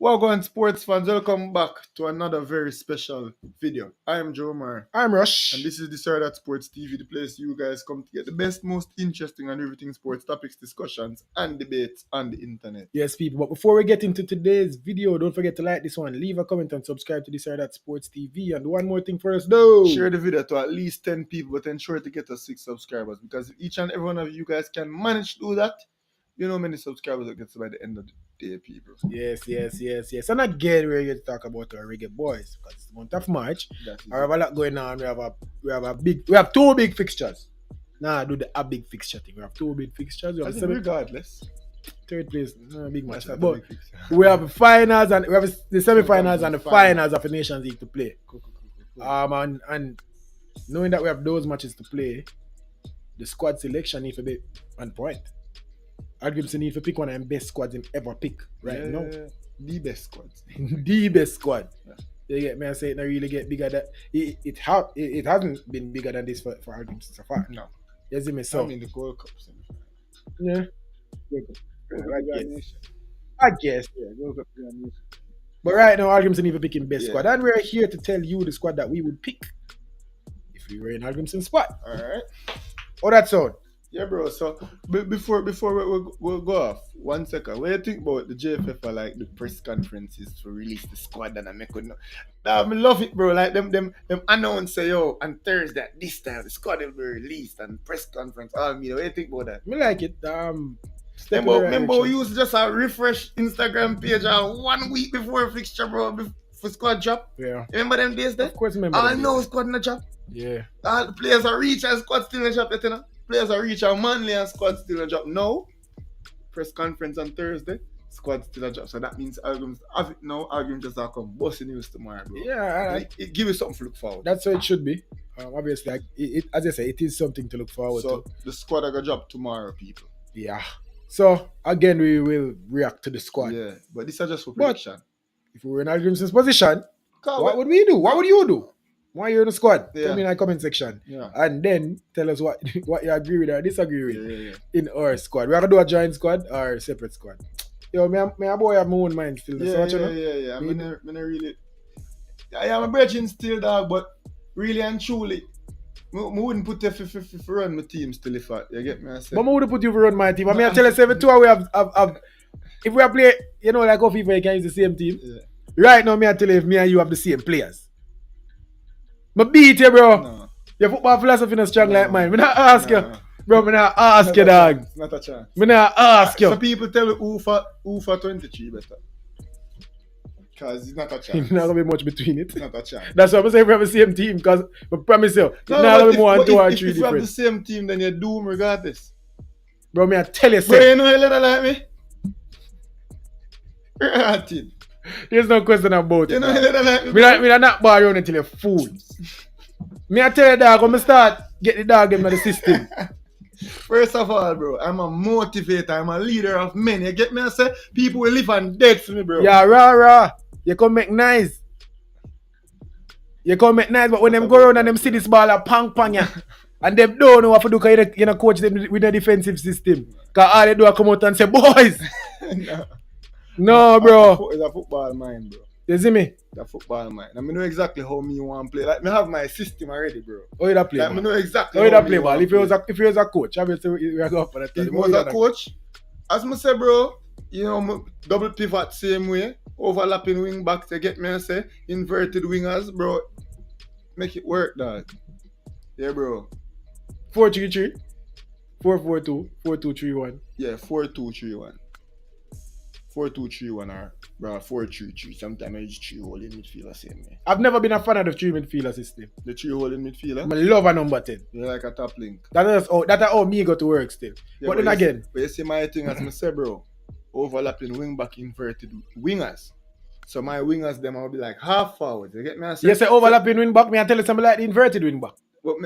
Welcome, sports fans. Welcome back to another very special video. I am Joe Mar. I'm Rush. And this is the Sir That Sports TV, the place you guys come to get the best, most interesting and everything sports topics, discussions, and debates on the internet. Yes, people. But before we get into today's video, don't forget to like this one, leave a comment, and subscribe to the Sir That Sports TV. And one more thing for us, though. Share the video to at least 10 people, but ensure to get us 6 subscribers. Because if each and every one of you guys can manage to do that, you know how many subscribers it gets by the end of the day, people. Yes. And again, we're here to talk about our reggae boys because it's the month of March. We have a lot going on. We have 2 big fixtures. Nah, do a big fixture thing. We have 2 big fixtures. We have regardless. 3rd place, big match. But we have finals and we have the semi-finals and the finals of the Nations League to play. Cool. And knowing that we have those matches to play, the squad selection needs to be on point. Arguably need to pick one of the best squads him ever pick now. The best squads. The best squad. Yeah. You get me? I say it not really get bigger than it hasn't been bigger than this for arguments so far. No. You see me? So I mean the Gold Cup. yeah. I guess. Yeah, Gold Cup. But right now, Argumson even picking best squad. And we're here to tell you the squad that we would pick if we were in Argumson's spot. Alright. Oh, that's all. Yeah, bro. So before we go off, 1 second. What do you think about the JFF for like the press conferences to release the squad and I make it know? I love it, bro. Like them announce say, yo, on Thursday at this time the squad will be released and press conference. What do you think about that? I like it. Remember we used just a refresh Instagram page 1 week before fixture, bro, for squad drop. Yeah. Remember them days there? Of course, remember. I know squad in the drop. Yeah. All the players are reach and squad still in the drop, you know? Players are reach and Manly and squad still in the drop. No. Press conference on Thursday, squad still in the drop. So that means arguments have it now, arguments just are come busting news tomorrow, bro. Yeah, it give you something to look forward. That's how it should be. Obviously, as I say, it is something to look forward to. So the squad are gonna drop tomorrow, people. Yeah. So again, we will react to the squad. Yeah, but this is just for prediction. If we were in Argumson's position, what would we do? What would you do? Why you're in the squad? Yeah. Tell me in the comment section. Yeah. And then tell us what you agree with or disagree with Yeah. in our squad. We are gonna do a joint squad or a separate squad. Yo, me a boy have my own mind still. Yeah. I really. I am a brethren still, dog, but really and truly, I wouldn't put you for run my team still if you get me. I say. But I would put you for run my team. I mean, I tell you, 7-2 we have if we are play, you know, like how FIFA you can use the same team. Yeah. Right now, I tell you, if me and you have the same players. I beat you, bro. No. Your football philosophy not strong like mine. Me not ask you. Bro, me not ask you, dog. Not a chance. Me not ask you. So people tell you who for 23 better. Because it's not a chance. It's not going to be much between it. Not a chance. That's why I say we have the same team. Because I promise you, it's not going to be more than 2 or 3 if you have different. the same team, then you're doomed regardless. Bro, me I tell you, Bro, you know you let like me? Right. There's no question about it. You know you let like me? Me not bar around until you're fool. Me I tell you, dog, when I start get the dog into the system. First of all, bro, I'm a motivator. I'm a leader of men. You get me? I say people will live and dead for me, bro. Yeah, rah. You come make nice. But when them go around and them see this ball a pang, yeah. And them don't know what to do because you know coach them with a defensive system. Because all they do is come out and say, boys. No, bro. It's a football mind, bro. You see me? It's a football mind. I know exactly how me want to play. Like, me have my system already, bro. How you play? Like, I know exactly how you play ball. If you was a coach, obviously we go up on that. If you was a coach, as I say, bro, you know, double pivot same way, overlapping wing back to get me and say, inverted wingers, bro. Make it work, dog. Yeah, bro. 4-3-3, 4-4-2, 4-2-3-1. Yeah, 4-2-3-1. 4-2-3-1 or bro 4-3-3. Sometimes I use 3 hole in midfielder same way. I've never been a fan of the 3 midfielder system. The 3 hole in midfielder? I love a number 10. You like a top link. That's how me go to work still. Yeah, but then again. But you see my thing as I say, bro, overlapping wing back inverted wingers. So my wingers them will be like half forward. You get me? I say, you say overlapping wing back, me I tell you something like the inverted wing back. But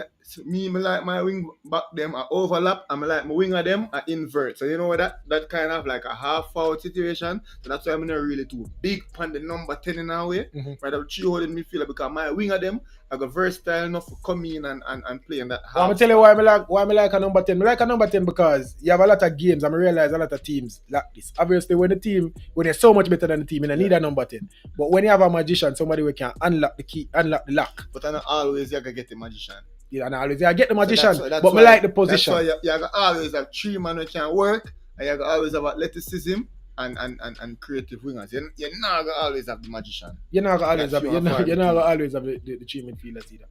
me like my wing back them I overlap, and I like my winger them I invert. So you know that kind of like a half foul situation. So that's why I'm not really too big on the number 10 in our way. Right, I'm three holding midfielder because my winger them I got versatile enough to come in and play in that half. I'm gonna tell you why I like a number 10. I like a number 10 because you have a lot of games and I realize a lot of teams like this. Obviously when you're so much better than the team, you don't need a number 10. But when you have a magician, somebody who can unlock the key, unlock the lock. But I not always you gotta get the magician. Yeah, and always I get the magician, so but I like the position. That's why you gotta always have three men who can work, and you gotta always have athleticism and creative wingers. You're not gonna always have the magician. You're not gonna always have the three midfielders either.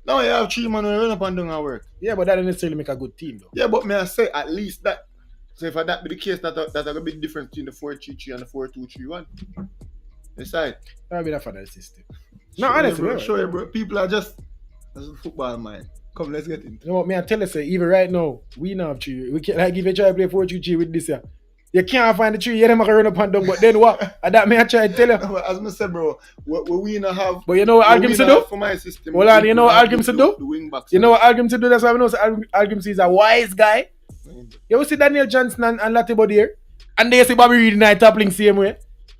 No, you have three men who run up and down and work. Yeah, but that doesn't necessarily make a good team though. Yeah, but may I say at least that. So if that be the case, that's a big difference between the 4-3-3 and the 4-2-3-1. Decide. That'll be that for that system. No, honestly, show you, bro. People are just that's a football mind. Come, let's get into it. You know what, me I tell you, say, even right now, we not have three. We can't, like if you try to play 4-3-3 with this year, you can't find the tree. You them can run up and down, but then what? And that me I try to tell you. As I said, bro, what we not have. But you know what Algrim to do? For my system. Hold on, you know what Algrim to do? The wing backs. You know what Algrim to do? That's why I know Algrim is a wise guy. You see Daniel Johnson and Latibody here, and they see Bobby Reed and I toppling same way.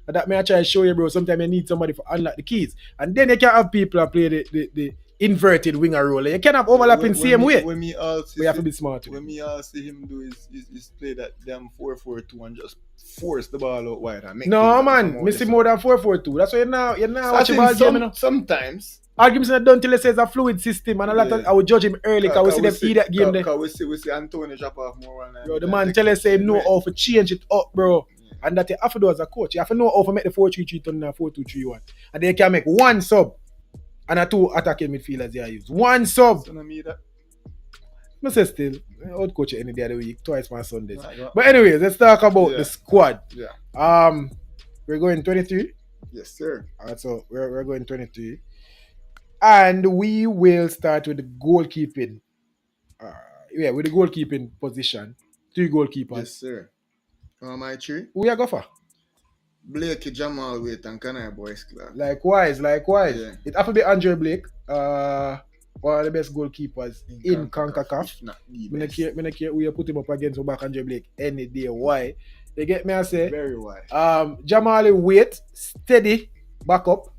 And that may I try to show you, bro. Sometimes you need somebody to unlock the keys, and then you can have people that play the inverted winger role. You can't have overlapping same way. When me all see we have to be smart. When me all see him do is play that damn 4-4-2 and just force the ball out wide and make. No man, me see more than 4-4-2. That's why you're now watching ball game. You know? Sometimes. Arguments not done till it says a fluid system, and a lot of I would judge him early because we see them see that game there. Because we see Antonio drop off more. Bro, the man tell us say him know how to change it up, bro. And that you have to do as a coach. You have to know how to make the 4-3-3 turn into 4-2-3-1. And they can make one sub and a two attacking midfielders they use. One sub. So me that. I say still, I would coach it any day of the week, twice on Sundays. But anyways, let's talk about the squad. Yeah. We're going 23. Yes, sir. Alright, so we're going 23. And we will start with the goalkeeping. With the goalkeeping position. 3 goalkeepers. Yes, sir. My three? Who you go for? Blake, Jamal Waite, and Canary Boys Club. Likewise. Yeah. It have to be Andre Blake. One of the best goalkeepers in CONCACAF. I don't care who you put him up against back Andre Blake any day. Why? They get me, I say. Very why. Jamal Waite, steady, back up.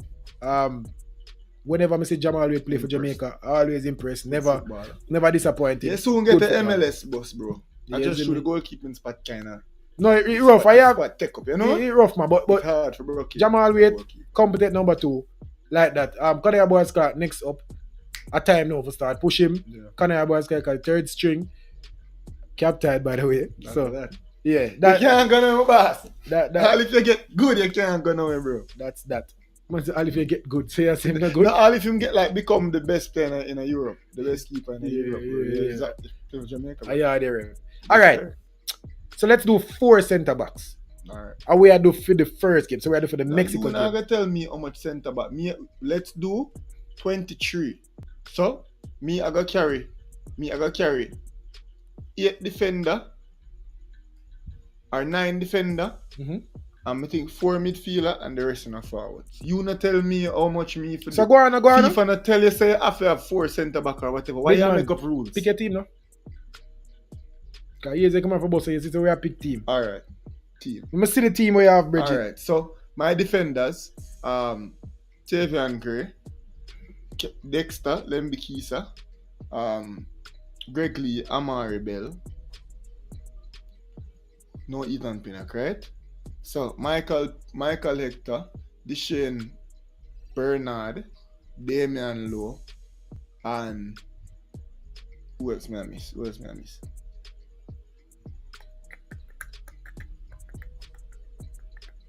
Whenever I see Jamal Waite play for Jamaica, always impressed. Never disappointed. You soon get the MLS bus, bro. I just show the goalkeeping spot kind of. No, it's rough. I have take up, you know. It's rough, man. But hard for bro. Jamal Waite, competent number 2, like that. Canary Boys Club next up. A time now for start push him. Yeah. Canary Boys Club 3rd string. Captain, by the way. That's so that. Yeah, that you can't go no boss. That all if you get good, you can't go nowhere, bro. That's that. All if you get good, say him not good. No, all if him get like become the best player in Europe, the best keeper in Europe. Yeah. Exactly. Jamaica. Yeah, there. All right. Sure. So let's do 4 centre backs. Alright. And we are do for the first game. So we are do for the Mexico game. You're not gonna tell me how much centre back. Let's do 23. So I gotta carry 8 defender or 9 defender. And I think 4 midfielder and the rest in the forwards. You not tell me how much me for. So go on. FIFA not tell you say I have to have 4 centre back or whatever. Why you make up rules? Pick a team now. Because here's a come from both, so you see so we have pick team. Alright. Team. We must see the team where you have Bridget. Alright, so my defenders, Tavian Gray, Dexter, Lembikisa, Greg Lee, Amari Bell, no Ethan Pinnock, right? So Michael Hector, Deshane Bernard, Damian Lowe, and who else may I miss?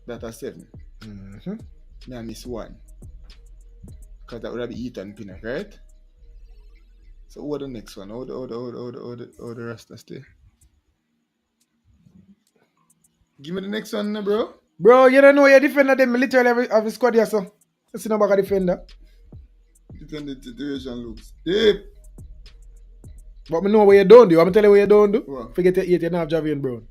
That are 7. May I miss 1. Because that would have been Ethan Pinnock, right? So what the next one? How the rest of stay? Give me the next one, bro. Bro, you don't know your defender them literally have a squad here, so let's see no back a defender. The situation looks deep. But I know what you don't do. I'm telling you what you don't do. What? Forget your 8, you don't have Javian Brown.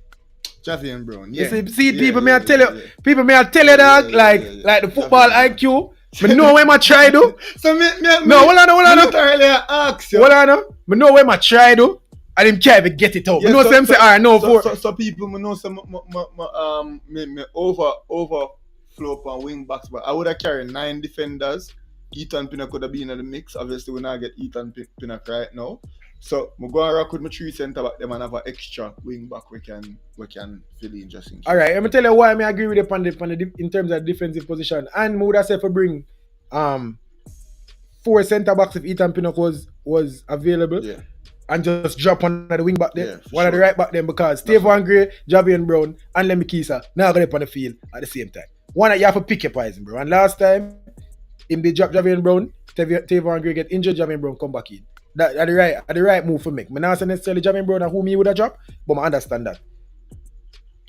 Javian Brown, yeah. You see people may I tell you, people may I tell you that like the football IQ. Me know where my try do. So me No, hold on. literally ask you. Hold on. Me know where my try do. And him can't even get it out. Yeah, Me know so, them say, alright, no for. So people me know some me overflow on wing backs, but I would have carried 9 defenders. Ethan Pinnock could have been in the mix. Obviously, we not get Ethan Pinnock right now. So I go and rock with my 3 centre back them and have an extra wing back we can fill in just in case. Alright, let me tell you why I agree with you in terms of defensive position. And I would have said for bring 4 centre backs if Ethan Pinnock was available. Yeah. And just drop one of the wing back there, Yeah, one of the right back there, because Steven Gray, Javian Brown, and Lemmy Kisa now going up on the field at the same time. One you have to pick your poison, bro. And last time, in the drop Javian Brown, Steven Gray get injured, Javian Brown come back in. That the right move for me. I'm not saying necessarily Javian Brown and whom he would have dropped, but I understand that.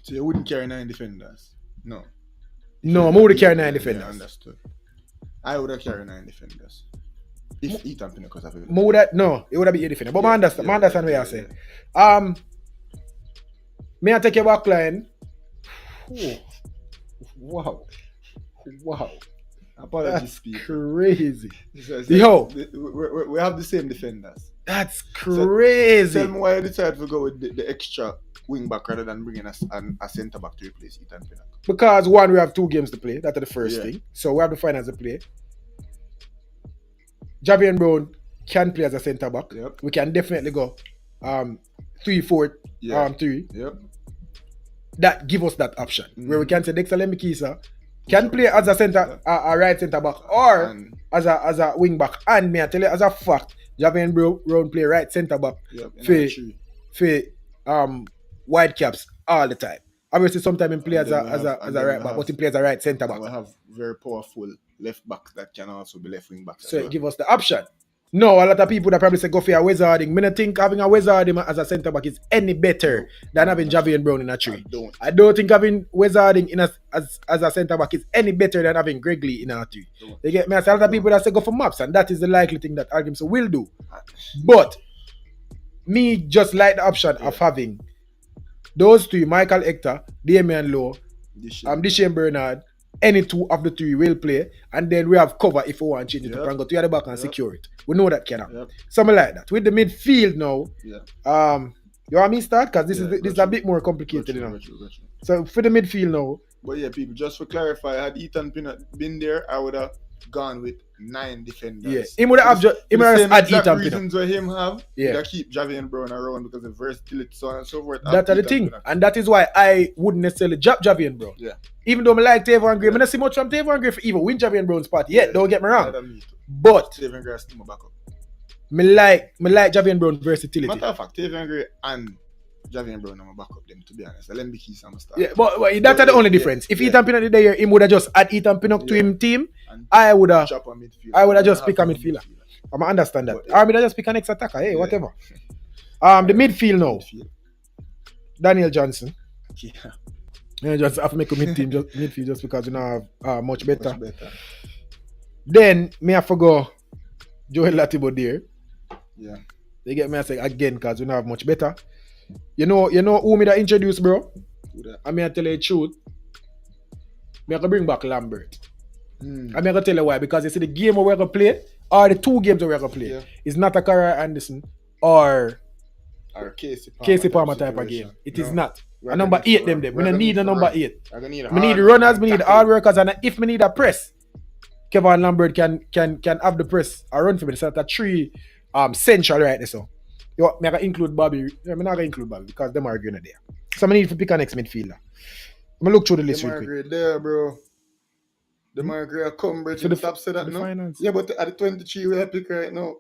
So you wouldn't carry 9 defenders? No. No, I would have carried 9 defenders. Yeah, understood. I would have carried 9 defenders. If Ethan Pinnock was available. No, it would have been 8 defenders. But I understand what you're saying. May I take your back line? Wow. Apologies, that's crazy. Yo, we have the same defenders. That's crazy. So tell me why you decided to go with the extra wing back rather than bringing a centre back to replace Ethan Pinnock. Because one, we have 2 games to play. That's the first thing. So we have the finals to play. Javian Brown can play as a centre back. Yep. We can definitely go 3-4-3. Yep. That give us that option where we can say Dexter Lemikisa can play as a centre, a right centre back, or as a wing back. And me I tell you as a fact, Javian Brown play right centre back for Whitecaps all the time. Obviously, sometimes he play as a right back, but he plays as a right centre back. We have very powerful left back that can also be left wing back. So it give us the option. No, a lot of people that probably say go for a Wizarding. I don't think having a Wizarding as a centre back is any better than having Javian Brown in a tree. I don't think having Wizarding as a centre back is any better than having Gregley in a tree. They get me. A lot of people that say go for maps, and that is the likely thing that Arguments will do. But me just like the option of having those 3, Michael Hector, Damian Lowe, Dishane Bernard. Any 2 of the 3 will play, and then we have cover if we want to change it up and go to the other back and secure it. We know that can happen. Something like that. With the midfield now, you want me to start? Because this is a bit more complicated. So for the midfield now. But yeah, people, just to clarify, had Ethan Pinnock been there, I would have gone with 9 defenders. Yeah, he would have just add Ethan reasons where him have, you keep Javian Brown around because of versatility, so on and so forth. That's the thing. And that is why I wouldn't necessarily drop Javian Brown. Yeah. Even though I like Tavon Gray, I don't see much from Tavon Gray for even win Javian Brown's part yet, don't get me wrong. But Tavon Gray is still my backup. Me like Javian Brown's versatility. Matter of fact, Tavon Gray and Javian Brown, I'm a backup them, to be honest. Let me keep some stuff. Yeah, but that's the only difference. If Ethan Pinnock did there, he would have just add Ethan Pinnock to him team. I would have just pick a midfielder. I understand that. I would have just pick an ex-attacker. Hey, whatever. The midfield now. Daniel Johnson. Yeah, just have to make a midfield just because you know much better. Then me have to go Joel Latibo there. Yeah. They get me I say again because we don't have much better. You know who me that introduced, bro? I mean I tell you the truth. Me I can bring back Lambert. I mean I can tell you why, because you see the game we're gonna play, or the 2 games we're gonna play, is not a Cara Anderson or Casey Palmer type of game. It is not. A number 8 them. We don't need a number 8. We need runners, we need hard workers, and if we need a press, Kevin Lambert can have the press or run for me. So that's a 3 central right there. So I'm going to include Bobby. I'm not going to include Bobby because them are going there. So I need to pick a next midfielder. I'm going to look through the list real quick. There, bro. The Margaret Cumbridge in the top set that no? Finance. Yeah, but at the 23 we have pick right now.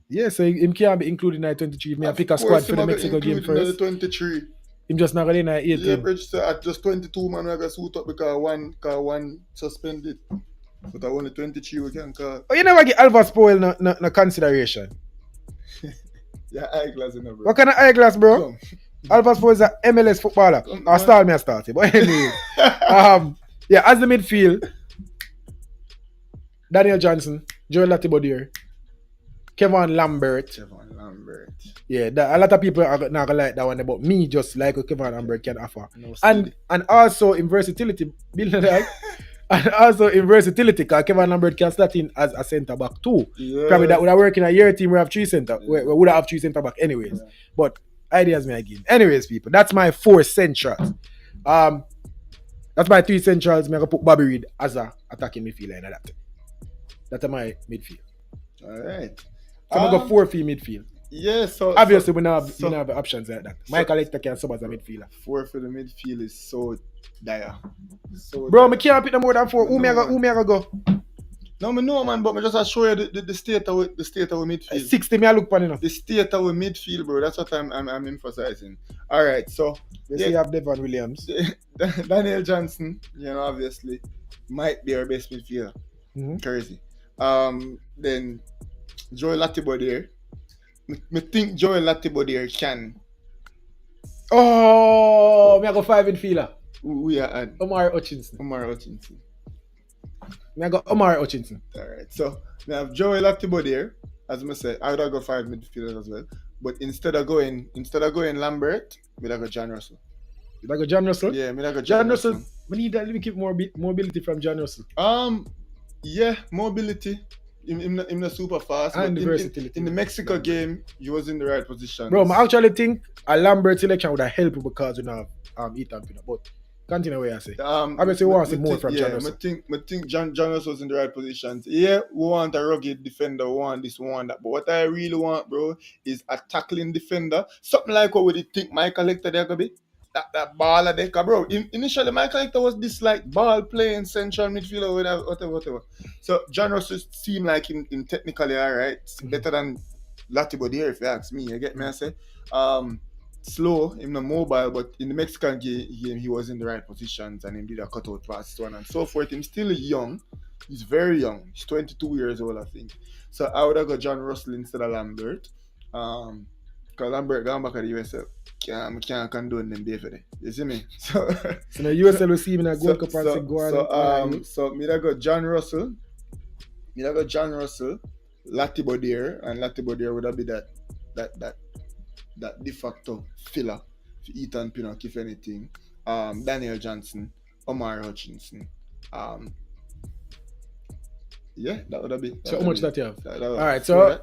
Yeah, so him can't be included in the 23. May I pick a squad for the Mexico game first? The 23. Him just not going in at 18. Yeah, register at just 22 man we got suit up because one suspended. But I only 23 we can call. Oh, you never get Alva Spoil no consideration. Yeah, eyeglass in there, bro. What kind of eyeglass, bro? Alva Spoil is a MLS footballer. I'll start it. But anyway. Yeah, as the midfield, Daniel Johnson, Joel Latibodier, Kevin Lambert. Yeah, a lot of people are not gonna like that one, but me just like what Kevin Lambert can offer. And also in versatility, And also in versatility, because Kevin Lambert can start in as a centre back too. Yeah. Probably that would have worked in a year team. We have three centre. Yeah. We would have three centre back anyways. Yeah. But ideas me again. Anyways, people, that's my 4 centrals. That's my 3 centrals. I'm gonna put Bobby Reed as a attacking midfielder in that. That's my midfield. All right. So I'm gonna go 4 for midfield. Yeah, so obviously we don't have options like that. Michael Lecter can sub as a midfielder. 4 for the midfield is so dire. So bro, dire. I can't pick no more than 4. Who me I go? No, I know, man, but I just show you the state of midfield. 60 me I look for enough. The state of midfield, bro. That's what I'm emphasizing. All right, so let's see, you have Devon Williams, Daniel Johnson. You know, obviously, might be our best midfielder. Crazy. Then Joel Latibo there. I think Joel Latibo there can. Oh, me I go 5 midfielder. We are at Omar Hutchinson. Me I go Omar Hutchinson. All right, so we have Joel Latibo there. As I said, I would go 5 midfielders as well. But instead of going Lambert, we go John Russell. You go John Russell? Yeah, me go John Russell. We need that. We keep more mobility from John Russell. Yeah, mobility. In the super fast. And the versatility. In the Mexico game, he was in the right position. Bro, I actually think a Lambert selection would have helped because we now have Ethan Pino. But continue what I say. Obviously, we want to see more from John Russell. I think John Russell was in the right positions. Yeah, we want a rugged defender, we want this, we want that. But what I really want, bro, is a tackling defender. Something like what would you think Michael Lecter there could be? That baller there, bro. Initially, Michael Lecter was this like ball playing central midfielder, whatever. So John Russell seemed like him technically alright, better than Latibo there, if you ask me. You get me? I say, slow, him not mobile, but in the Mexican game, he was in the right positions and he did a cutout pass, so on and so forth. He's still young. He's very young. He's 22 years old, I think. So I would have got John Russell instead of Lambert. Because Lambert gone back at the USL. Can't condone them day for day. You see me? So the USL will see him in a Gold Cup and say go on. So me I got John Russell. Latibo there, and Latibo there would have been that de facto filler for Ethan Pinnock, if anything. Daniel Johnson, Omar Hutchinson. Yeah, that would have been. So how much that you have? Alright, so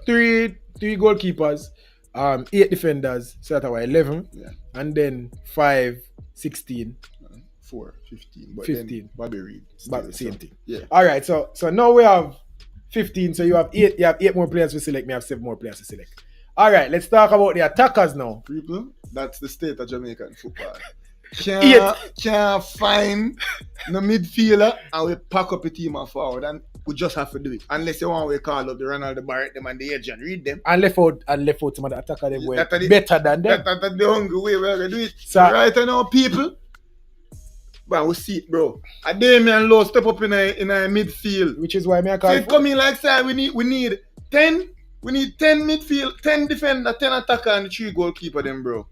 3 goalkeepers, 8 defenders, so that's 11. Yeah. And then 5, 16. 4, 15. But 15. Then Bobby Reed. Same thing. Yeah. Alright, so now we have 15. So you have 8 more players to select. Me have 7 more players to select. Alright, let's talk about the attackers now. People, that's the state of Jamaican football. Can't find no midfielder and we pack up a team and forward and we just have to do it. Unless you want to call up the Ronaldo Barrett them and the Adrian Reed them. And left out some of the attacker them were better than them. That's the hungry way we're going to do it. So right now, people, but we see it, bro. A Damian Lowe step up in a midfield. Which is why me I call it. Come in like say we need 10. We need 10 midfield, 10 defender, 10 attacker, and 3 goalkeeper them, bro.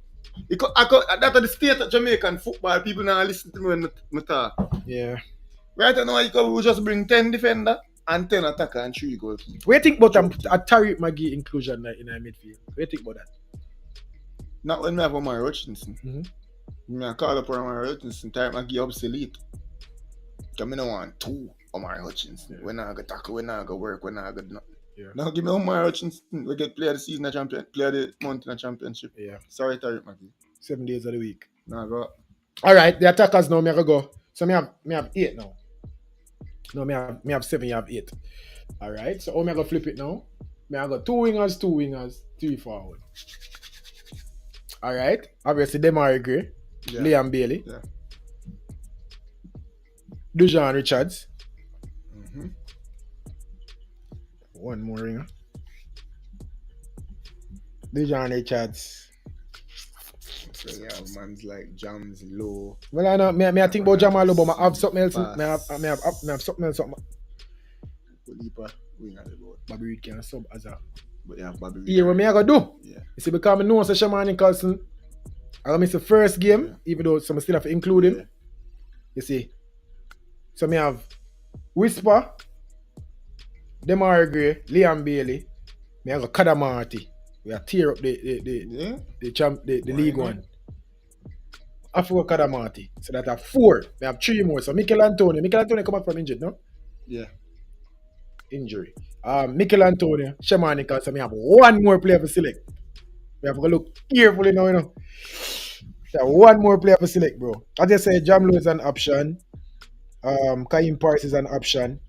That's the state of Jamaican football. People now listen to me when I talk. Yeah. Right now, we just bring 10 defender and 10 attacker and 3 goalkeeper. What do you think about a Tariq Magee inclusion in our midfield? What do you think about that? Not when we have Omar Hutchinson. Mm-hmm. I call up Omar Hutchinson, Tariq Magee obsolete. Because I don't want 2 Omar Hutchinson. Yeah. We're not going to tackle, we're not going to work, we're not going to nothing. Yeah. Now give me Omar Hutchinson. We get player of the season, player of the month in a championship. Yeah. Sorry, Tariq Magee. 7 days of the week. Now go. Alright, the attackers now, me go. So me have 8 now. No, me have 7, you have 8. Alright, so me go flip it now. Me go 2 wingers, 3 forward. Alright, obviously Demari Gray, yeah. Liam Bailey, yeah. Dujan Richards. Mm-hmm. 1 more ringer. Dujan Richards. So you have man's like Jams Low. Well, I know. Me I think about Jamal Low, but I have something else. Me have something else. Bobby Reed can sub as a. But yeah, Bobby Reed. Yeah, what me I gonna do? Yeah. You see, because I know Shaman Nicholson, I gonna miss the first game, yeah. Even though some still have to include him. Yeah. You see. So me have Whisper, Demar Gray, Liam Bailey. Me have Kadamarty. We are tear up the League One. I forgot Kadamati. So that are 4. We have 3 more. So Mikel Antonio. Mikel Antonio come back from injured, no? Yeah. Injury. Mikel Antonio, Shaman Nicholson. So we have 1 more player for select. We have to look carefully now, you know. So 1 more player for select, bro. I just say Jamlo is an option. Kaim Paris is an option.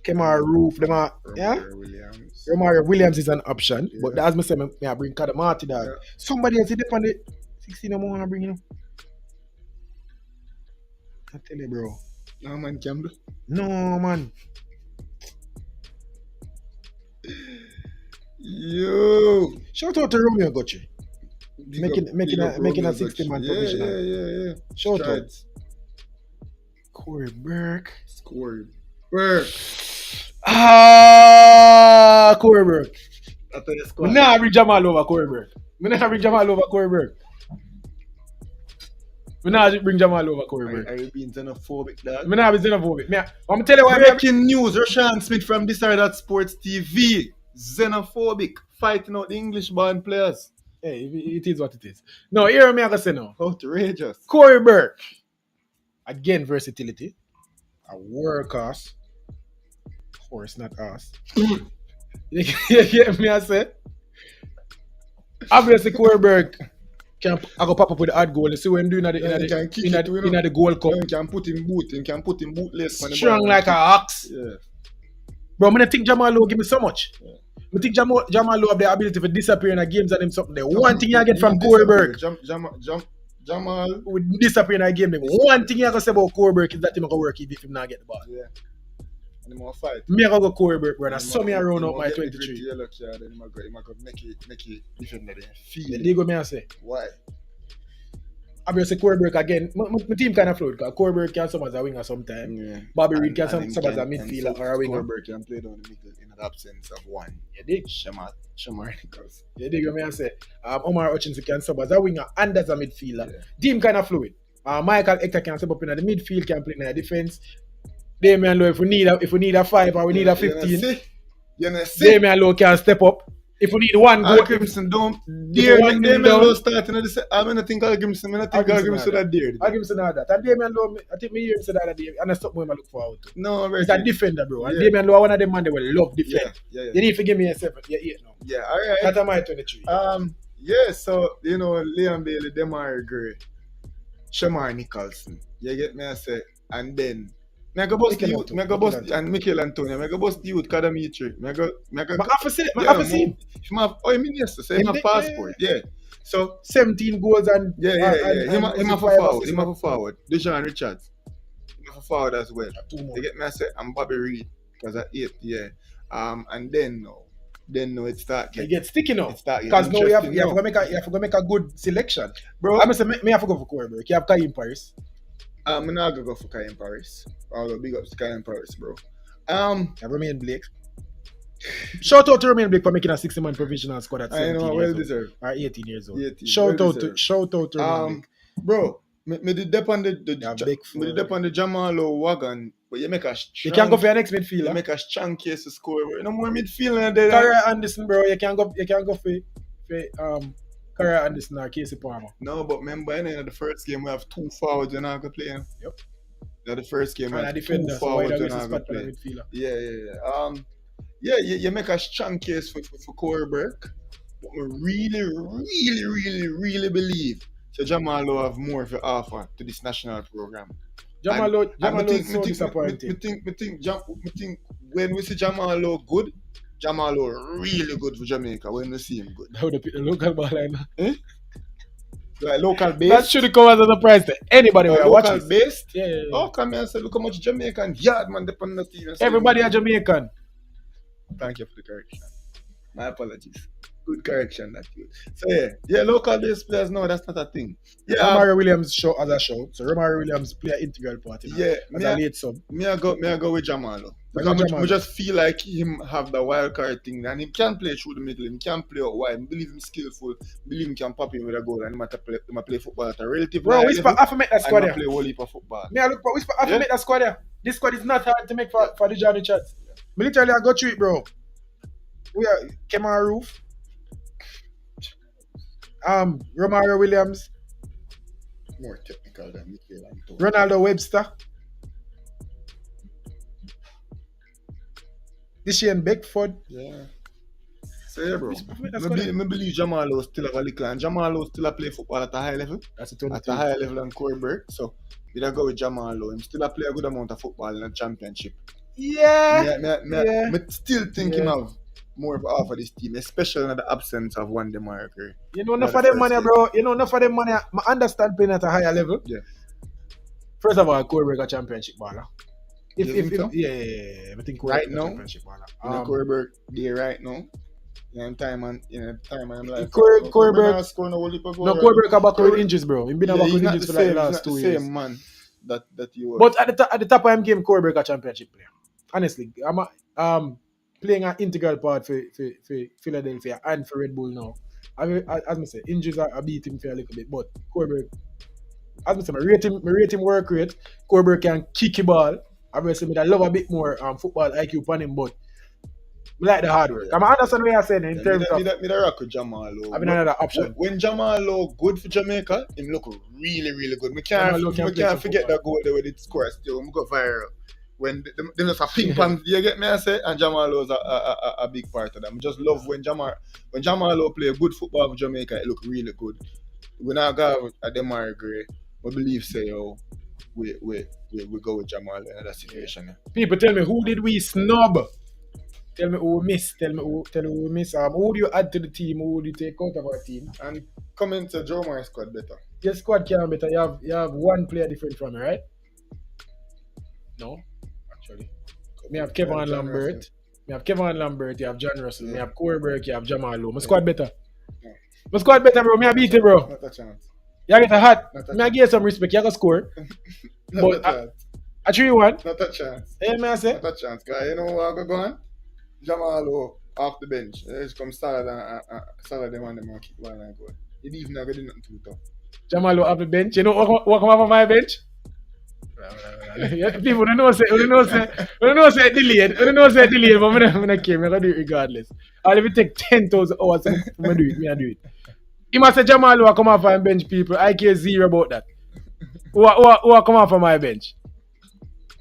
Kemar Roof, them are, yeah? Williams. Romario Williams is an option. Yeah. But as I say, I bring Kadamati, dog. Yeah. Somebody else dip on the 16 more want to bring, you know. I tell you, bro. No, man, Campbell. No, man. Yo. Shout out to Romeo Gotchi. Making a 60-man provisional. Yeah. Shout out. Corey Burke. Corey Burke. Corey Burke. I tell you, squad. Nah, bring Jamal over Corey Burke. Nah, bring Jamal over Corey Burke. Are you being xenophobic, dog? I'm not being xenophobic. I'm tell you why. Breaking news: Rashan Smith from This or That Sports TV. Xenophobic, fighting out the English-born players. Hey, it is what it is. No, hear me, I can say no. Outrageous. Corey Burke. Again, versatility. A workhorse. Horse, not us. You get me, I say? Obviously, Corey Burke I go pop up with the hard goal. You see when doing in the Gold Cup. You can put him bootless. Strong like an ox. Yeah. Bro, I think Jamal Lowe give me so much. Yeah. I think Jamal Lowe have the ability to disappear in the games and him something there. One thing you get from Corey Burke. Jamal would disappear in a game. One thing you can say about Corey Burke is that he can work if he not get the ball. Yeah. And he more fight. Me I go Corey Burke, bro. And saw me around up my 23. Yellow card, then he might go make it defender there. Feel. There go me I say. Why? Obviously Corey Burke again. My team kind of float because Corey Burke can some as a winger sometimes. Yeah. Bobby Reed can some as a midfielder or a winger. Corey Burke can play down the middle in the absence of one. You dig? Shamar Nichols. You dig what me I say? Omar Hutchinson can sub as a winger and as a midfielder. Yeah. Team kind of fluid. Michael Hector can step up in the midfield, can play in the defense. Damian Lowe, if we need a 5 or we need a 15, Damian Lowe can step up. If we need one goal, Grimson don't dare Damian Lowe starting at the I don't think Grimson that dare. Grimson not that. And Damian Lowe, I think me hear him say that day, and that's something I look forward to. No, he's a defender, bro. And Damian Lowe, one of them man they will love defend. Yeah. You need to give me a 7. Yeah, 8 now. Yeah, all right. That's my 23. Yeah, so Liam Bailey, Demar Gray, Shamar Nicholson. You get me I say, and then Mega Boss and Mikel Antonio. Mega Boss the youth Kadamitri. Mega. Oh, you mean yes? So him a passport. Yeah. So 17 goals and Him a forward. Dejan Richards. Him a forward as well. You get me I say, and Bobby Reed because at 8. Yeah. And then no, it start. It gets sticky now. Because now you have to make a good selection, bro. I'm saying me have to go for Corey Burke. You have Kaim Paris. I'm not gonna go for Kaim Paris. I'll go big up to Kaim Paris, bro. Romain Blake. Shout out to Romain Blake for making a 60-man provisional squad at 17 years old. Or 18 years old. 18, shout out to Romain Blake. Bro, me dep on the Jamal Lowe wagon, but you make a strong. You can't go for your next midfielder. You make a strong case to score. No more midfielder there. Carrier Anderson, bro. You can't go for Carrier Anderson or Casey Palmer. No, but remember, in the first game we have 2 forwards and I can play. Yep. The first game we have 2 defender, forwards so and I can play. Yeah. You make a strong case for Corey Burke, but we really believe so Jamal Lowe have more to offer to this national program. Jamal Lowe is so disappointing. I think when we see Jamal Lowe good, Jamal Lowe really good for Jamaica when we see him good. How the local ball line? Like local based. That should come as a surprise to anybody who local based. Yeah. Oh, come here and say, look how much Jamaican yard man depend on the team. Everybody are Jamaican. Thank you for the correction. My apologies. Good correction, that you. So yeah, local based players. No, that's not a thing. Yeah, Romario Williams show as a show. So Romario Williams play an integral part. Yeah, as a late sub. Me I go with Jamal. Because I just feel like him have the wild card thing, and he can play through the middle. He can play out wide. I believe him skillful. I believe him can pop in with a goal, and he might play football at a relative level. Bro, whisper half make that squad. And play whole heap of football. Me I look for whisper half make that squad here. This squad is not hard to make for the Johnny Chats. Me literally I go through it, bro. We are Kemar Roof. Romario Williams, More technical than Mikel Antonio. Ronaldo Webster, Dishane Beckford. Yeah. So yeah, bro. That's good. I believe Jamalo still have a little, and Jamalo still a play football at a high level. That's a At a 22. higher level than Corey Burke. So we don't go with Jamalo. Him still a play a good amount of football in the championship. Yeah. Me still think him Yeah. have more of half of this team, especially in the absence of one Demarcus. You know enough of them money, bro. You know enough of them money. I understand playing at a higher level. Yeah. First of all, Corey Burke a championship baller. You think so? Yeah. I think Corey Right Burke a now? championship baller. You know Corey Burke there right now. Time and I'm like Corey Burke scoring a whole heap of goals. No, Corey Burke about with injuries, bro. He been about with he's not injuries the for like same, the he's last not 2 the years. same man that you were. But at the top of him game, Corey Burke a championship player. Honestly, I'm playing an integral part for Philadelphia and for Red Bull now. As I say, injuries are beat him for a little bit, but Corey Burke, as I say, I rate him work rate. Corey Burke can kick the ball. Obviously, I love a bit more football IQ on him, but I like the hard work. I understand what you're saying in terms of. Me the rock with Jamalo. Having another option. When Jamalo good for Jamaica, him look really, really good. We can't forget that goal there with it score still. We got viral. When them just a ping pong, you get me I say, and Jamalo is a big part of that. I just love when Jamalo play good football for Jamaica, it look really good. When I go at Demar Gray, I believe say we go with Jamalo in that situation. Yeah. People tell me, who did we snub? Tell me who we miss. Tell me who we miss. Who do you add to the team? Who do you take out of our team? And come into Joe my squad better. Your squad can better. You have one player different from me, right? No, actually. Me have Kevin Lambert. You have John Russell. Me have Corey Burke. You have Jamal Lowe. My squad better. Yeah. My squad better, bro. Me I beat it, bro. Not a chance. You get a hat. Not a Me I give you some respect. You got score. Not But a chance. I 3-1. Not a chance. Hey, me I say. Not a chance. Guy, you know what I go on? Jamalo off the bench. Just come Salah them and them and kick ball and go. It even never did nothing too tough. Jamal Lowe off the bench. You know what come off of my bench? People don't know say delayed, but I'm not care. I'm gonna do it regardless. I'll even take 10,000 hours to do it. I do it. He must say Jamal Lowe come off and bench people. I care zero about that. Who come off of my bench?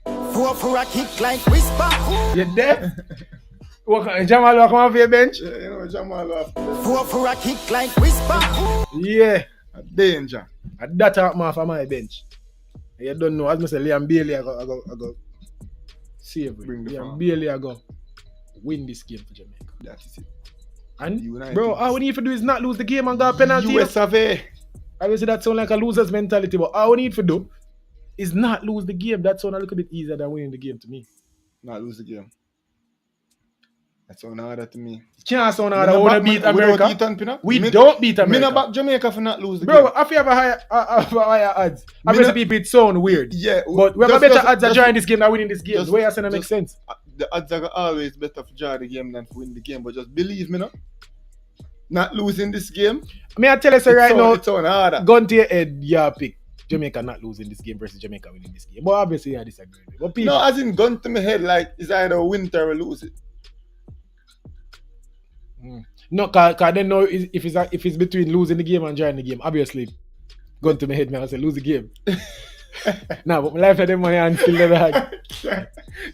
For a kick like whisper. You there? Jamal Lowe come off your bench? Yeah, you know Jamalo For a kick like whisper. Yeah. a danger. And that come off of my bench. You don't know, as I say, Liam Bailey I go save it. Liam Bailey I go win this game for Jamaica. That is it. And United. bro, all we need to do is not lose the game and go a penalty. US of A. Obviously that sounds like a loser's mentality, but all we need to do is not lose the game. That sounds a little bit easier than winning the game to me. Not lose the game. That's so harder to me. Can't sound harder. We want to beat America. We don't beat America. Me not back Jamaica for not lose the bro, game. if you have a higher odds, obviously people it sound weird. Yeah, but we have a better odds of drawing this game than winning this game. The way I say that makes sense. The odds are always better for draw the game than for win the game. But just believe me, no. Not losing this game. I tell you so right now, it's on harder. gun to your head, yeah, pick Jamaica not losing this game versus Jamaica winning this game. But obviously I disagree with it. But people, no, as in gun to my head, like it's either win or lose it. No, cause then know if it's between losing the game and drawing the game, obviously, gun to my head, man, I say lose the game. Nah, but my life had them money and still never had.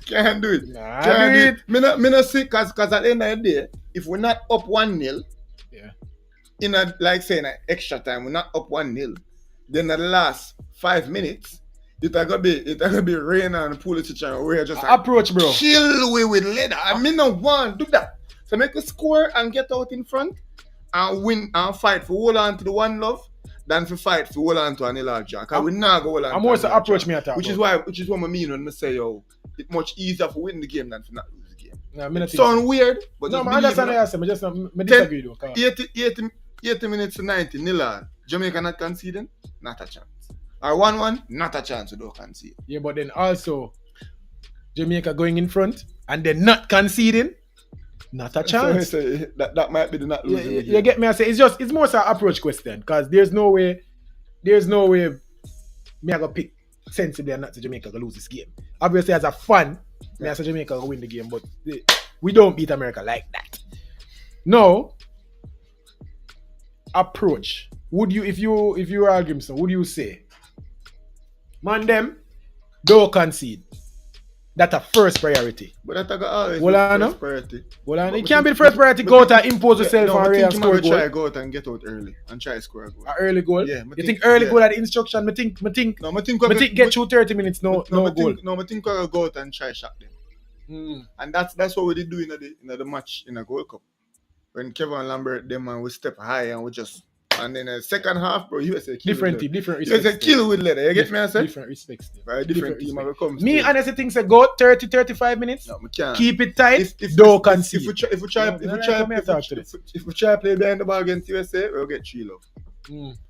Can't do it. Nah, Can't do it. Me not see, cause at the end of the day, if we're not up 1-0, yeah, in a like saying extra time, we're not up 1-0. Then the last 5 minutes, it gonna be rain and pull it and we're just like, approach, bro. Chill with leather. I mean, no one do that. So make a score and get out in front and win and fight for hold on to the one love than for fight for hold on to an large junk. Cause we not go hold on. I'm also approach me attack. Which is what I mean when I say it's much easier for win the game than for not lose the game. Nah, it sound weird, but no, I understand what I say. I disagree though. 80 minutes to 90, nil. Jamaica not conceding, not a chance. Or 1-1, not a chance to don't concede. Yeah, but then also Jamaica going in front and then not conceding. Not a chance. So that might be the not losing. Yeah, you get me? I say it's more so an approach question because there's no way me I go pick sensibly and not to Jamaica to lose this game. Obviously, as a fan, me I say Jamaica will win the game, but we don't beat America like that. No, approach, would you, if you were arguing, so would you say, man, them don't concede? That's a first priority. But that always Well, be first priority. Well, it can't be the first priority. Go out and impose yourself and I score a goal. try go out and get out early and try to score a goal. An early goal? Yeah. You think early goal at the instruction? I think get through 30 minutes, no goal. I think I go out and try shot them. And that's what we did do in the match in the Gold Cup. When Kevin Lambert them and we step high and we just, and then the second half, bro, USA kill different respects. USA kill with leather. You get me? I say different respects. Right, different team have come. Me honestly think say go 30-35 minutes. No, we can't. Keep it tight. Don't concede. If we try play behind the ball against USA, we'll get 3 love.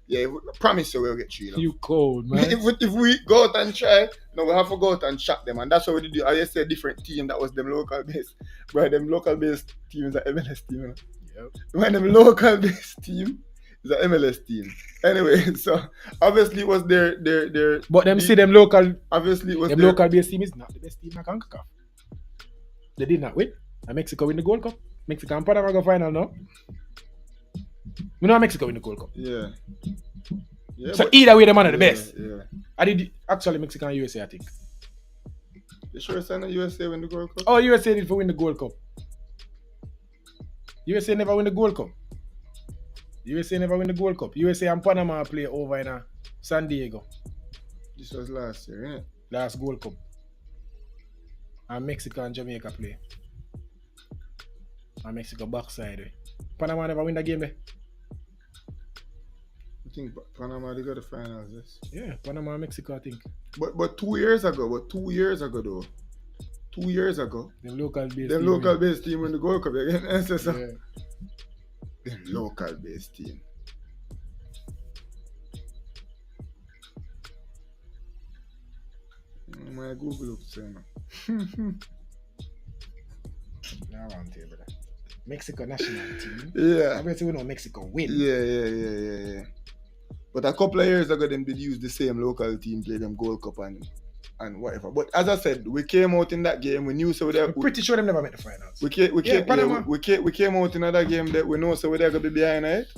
Yeah, I promise you we'll get 3 love. You cold, man. If we go out and try, no, we have to go out and shot them, and that's what we did. I just said different team that was them local based. Right, them local based teams are MLS team. You know? Yep. When them local based team is an MLS team. Anyway, so obviously it was their but them see them local. Obviously it was them local based team is not the best team in CONCACAF. They did not win. And Mexico win the Gold Cup. Mexico and Panama go final now. We know Mexico win the Gold Cup. Yeah. So either way, them are the best. Yeah. I did actually Mexico and USA, I think. You sure it's not USA win the Gold Cup? Oh, USA did for win the Gold Cup. USA never win the Gold Cup. USA never win the Gold Cup. USA and Panama play over in San Diego. This was last year, innit? Last Gold Cup. And Mexico and Jamaica play. And Mexico backside. Panama never win the game there. I think Panama they got the finals, yes. Yeah, Panama and Mexico, I think. But 2 years ago though. 2 years ago. The local based team win the Gold Cup again. Yeah. The local based team. My Google looks same. Now I'm here, brother. Mexico national team. Yeah. Obviously we know Mexico win. Yeah. But a couple of years ago, them did use the same local team, play them Gold Cup and whatever. But as I said, we came out in that game. We knew so we're pretty sure them never made the finals. We came out in another game that we know so we're gonna be behind it.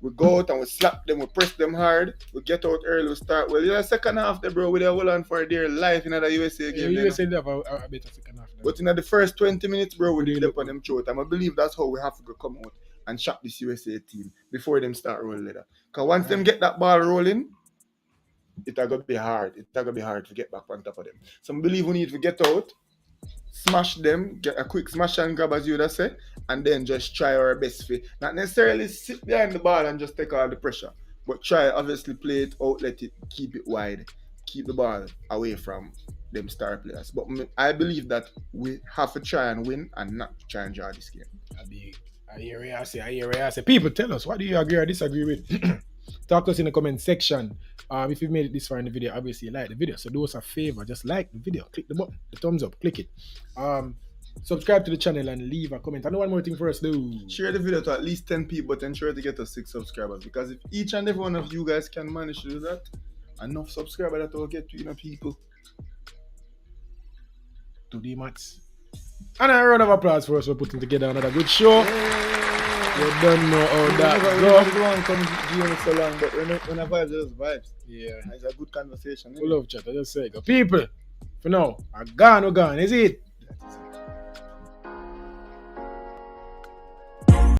We go out and we slap them, we press them hard, we get out early, we start well. The second half there, bro, we are hold on for their life in the USA game. USA did have a better second half. But in the first 20 minutes, bro, we did up on them throat. And I believe that's how we have to come out and shop this USA team before them start rolling later. Because once them get that ball rolling, it's going to be hard. It's going to be hard to get back on top of them. So I believe we need to get out, smash them, get a quick smash and grab as you would say, and then just try our best fit. Not necessarily sit behind the ball and just take all the pressure, but try obviously play it out, let it, keep it wide, keep the ball away from them star players. But I believe that we have to try and win and not try and draw this game. I hear what I say. People, tell us, what do you agree or disagree with? Talk to us in the comment section. If you've made it this far in the video, obviously you like the video. So do us a favor, just like the video, click the button, the thumbs up, click it. Subscribe to the channel and leave a comment. I know one more thing for us, do. Share the video to at least 10 people, but ensure to get us 6 subscribers. Because if each and every one of you guys can manage to do that, enough subscribers that will get to people. To the mats. And a round of applause for us for putting together another good show. You don't know how that goes. So long, but when I vibe, just vibes. Yeah. It's a good conversation. We love chat. I just say, people, for now, I gone, is it?